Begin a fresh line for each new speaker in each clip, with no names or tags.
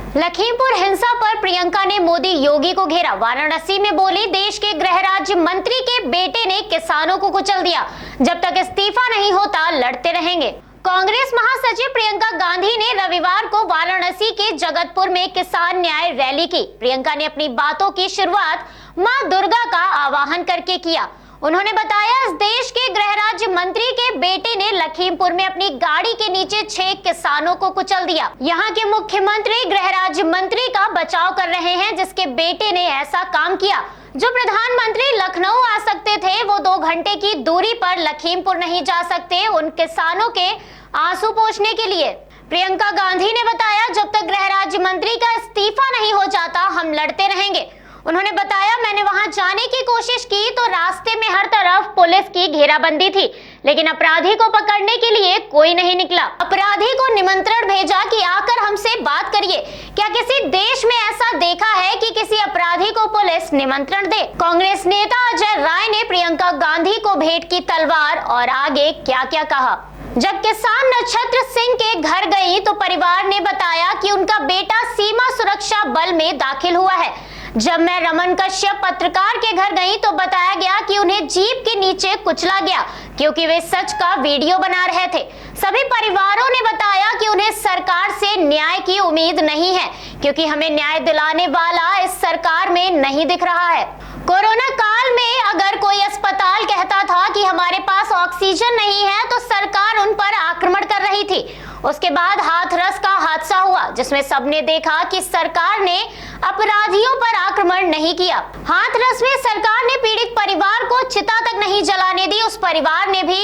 लखीमपुर हिंसा पर प्रियंका ने मोदी योगी को घेरा। वाराणसी में बोली, देश के गृह राज्य मंत्री के बेटे ने किसानों को कुचल दिया। जब तक इस्तीफा नहीं होता लड़ते रहेंगे। कांग्रेस महासचिव प्रियंका गांधी ने रविवार को वाराणसी के जगतपुर में किसान न्याय रैली की। प्रियंका ने अपनी बातों की शुरुआत मां दुर्गा का आवाहन करके किया। उन्होंने बताया, इस देश के गृह राज्य मंत्री के बेटे ने लखीमपुर में अपनी गाड़ी के नीचे 6 किसानों को कुचल दिया। यहाँ के मुख्यमंत्री गृह राज्य मंत्री का बचाव कर रहे हैं, जिसके बेटे ने ऐसा काम किया। जो प्रधानमंत्री लखनऊ आ सकते थे, वो 2 घंटे की दूरी पर लखीमपुर नहीं जा सकते उन किसानों के आंसू पोंछने के लिए। प्रियंका गांधी ने बताया, जब तक गृह राज्य मंत्री का इस्तीफा नहीं हो जाता हम लड़ते रहेंगे। उन्होंने बताया, मैंने वहां जाने की कोशिश की तो रास्ते में हर तरफ पुलिस की घेराबंदी थी, लेकिन अपराधी को पकड़ने के लिए कोई नहीं निकला। अपराधी को निमंत्रण भेजा कि आकर हमसे बात करिए। क्या किसी देश में ऐसा देखा है कि किसी अपराधी को पुलिस निमंत्रण दे? कांग्रेस नेता अजय राय ने प्रियंका गांधी को भेंट की तलवार और आगे क्या क्या कहा। जब किसान नक्षत्र सिंह के घर गई तो परिवार ने बताया कि उनका बेटा सीमा सुरक्षा बल में दाखिल हुआ है। जब मैं रमन कश्यप पत्रकार के घर गई तो बताया गया कि उन्हें जीप के नीचे कुचला गया क्योंकि वे सच का वीडियो बना रहे थे। सभी परिवारों ने बताया कि उन्हें सरकार से न्याय की उम्मीद नहीं है क्योंकि हमें न्याय दिलाने वाला इस सरकार में नहीं दिख रहा है। कोरोना काल में अगर कोई अस्पताल कहता था कि हमारे पास ऑक्सीजन नहीं है तो सरकार उन पर आक्रमण कर रही थी। उसके बाद हाथरस का हादसा हुआ जिसमें सबने देखा कि सरकार ने अपराधियों पर आक्रमण नहीं किया। हाथरस में सरकार ने पीड़ित परिवार को चिता तक नहीं जलाने दी। उस परिवार ने भी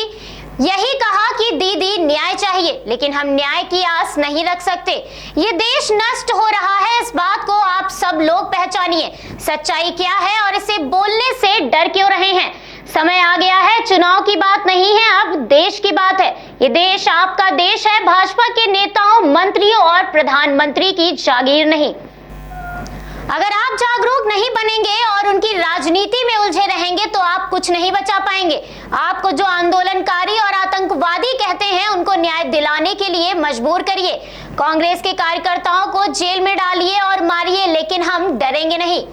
यही कहा कि दीदी न्याय चाहिए, लेकिन हम न्याय की आस नहीं रख सकते। ये देश नष्ट हो रहा है, इस बात को आप सब लोग पहचानिए। सच्चाई क्या है और इसे बोलने से डर क्यों रहे हैं? समय आ गया है, चुनाव की बात नहीं है, अब देश की बात है। ये देश आपका देश है, भाजपा के नेताओं, मंत्रियों और प्रधानमंत्री की जागीर नहीं। अगर आप जागरूक नहीं बनेंगे और उनकी राजनीति में उलझे रहेंगे तो आप कुछ नहीं बचा पाएंगे। आपको जो आंदोलनकारी और आतंकवादी कहते हैं उनको न्याय दिलाने के लिए मजबूर करिए। कांग्रेस के कार्यकर्ताओं को जेल में डालिए और मारिए, लेकिन हम डरेंगे नहीं।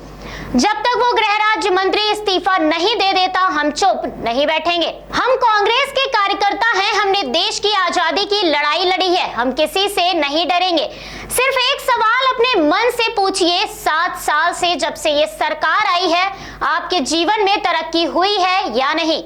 जब तक वो गृह राज्य मंत्री इस्तीफा नहीं दे देता हम चुप नहीं बैठेंगे। हम कांग्रेस के कार्यकर्ता हैं, हमने देश की आजादी की लड़ाई लड़ी है, हम किसी से नहीं डरेंगे। सिर्फ एक सवाल अपने मन से पूछिए, 7 साल से जब से ये सरकार आई है आपके जीवन में तरक्की हुई है या नहीं?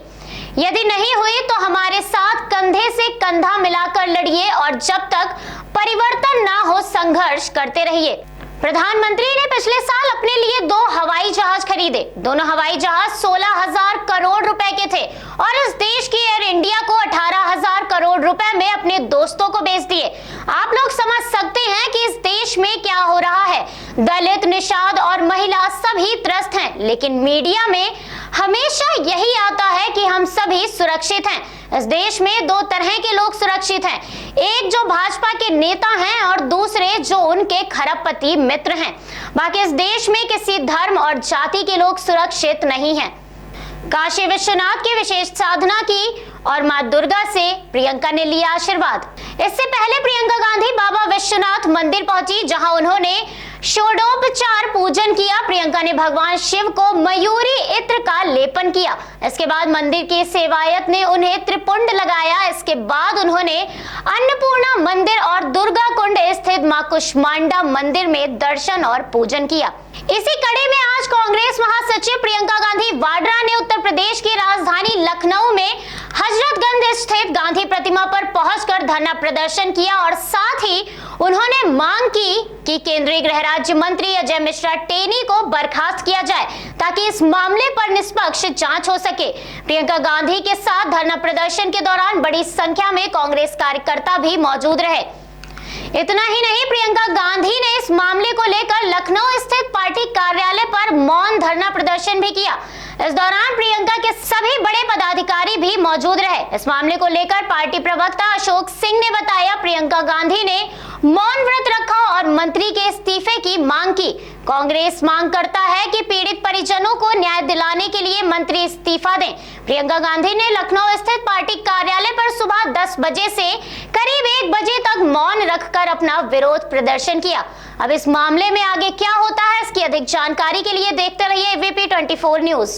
यदि नहीं हुई तो हमारे साथ कंधे से कंधा मिलाकर लड़िए और जब तक परिवर्तन ना हो संघर्ष करते रहिए। प्रधानमंत्री ने पिछले साल अपने लिए 2 हवाई जहाज खरीदे। दोनों हवाई जहाज 16,000 करोड़ रुपए के थे और इस देश की एयर इंडिया को 18,000 करोड़ रुपए में अपने दोस्तों को बेच दिए। आप लोग समझ सकते हैं कि इस देश में क्या हो रहा है। दलित, निषाद और महिला सभी त्रस्त हैं, लेकिन मीडिया में हमेशा यही आता है कि हम सभी सुरक्षित हैं। इस देश में 2 तरह के लोग सुरक्षित हैं, एक जो भाजपा के नेता हैं और दूसरे जो उनके खरबपति मित्र हैं। बाकी इस देश में किसी धर्म और जाति के लोग सुरक्षित नहीं हैं। काशी विश्वनाथ की विशेष साधना की और मां दुर्गा से प्रियंका ने लिया आशीर्वाद। इससे पहले प्रियंका गांधी बाबा विश्वनाथ मंदिर पहुंची, जहां उन्होंने षोडोपचार पूजन किया। प्रियंका ने भगवान शिव को मयूरी इत्र का लेपन किया। इसके बाद मंदिर की सेवायत ने उन्हें त्रिपुंड लगाया। इसके बाद उन्होंने अन्नपूर्णा मंदिर और दुर्गा कुंड स्थित मां कुष्मांडा मंदिर में दर्शन और पूजन किया। इसी कड़ी में आज कांग्रेस महासचिव प्रियंका गांधी वाड्रा ने उत्तर प्रदेश की राजधानी लखनऊ में हजरतगंज स्थित गांधी प्रतिमा पर पहुंचकर धरना प्रदर्शन किया और साथ ही उन्होंने मांग की कि केंद्रीय गृह राज्य मंत्री अजय मिश्रा टेनी को बर्खास्त किया जाए ताकि इस मामले पर निष्पक्ष जांच हो सके। प्रियंका गांधी के साथ धरना प्रदर्शन के दौरान बड़ी संख्या में कांग्रेस कार्यकर्ता भी मौजूद रहे। इतना ही नहीं, प्रियंका गांधी ने इस मामले को लेकर लखनऊ स्थित पार्टी कार्यालय पर मौन धरना प्रदर्शन भी किया। इस दौरान प्रियंका के सभी बड़े पदाधिकारी भी मौजूद रहे। इस मामले को लेकर पार्टी प्रवक्ता अशोक सिंह ने बताया, प्रियंका गांधी ने मौन व्रत रखा और मंत्री के इस्तीफे की की मांग की। कांग्रेस मांग करता है कि पीड़ित परिजनों को न्याय दिलाने के लिए मंत्री इस्तीफा दें। प्रियंका गांधी ने लखनऊ स्थित पार्टी कार्यालय पर सुबह 10 बजे से करीब 1 बजे तक मौन रखकर अपना विरोध प्रदर्शन किया। अब इस मामले में आगे क्या होता है, इसकी अधिक जानकारी के लिए देखते रहिए AVP 24 न्यूज।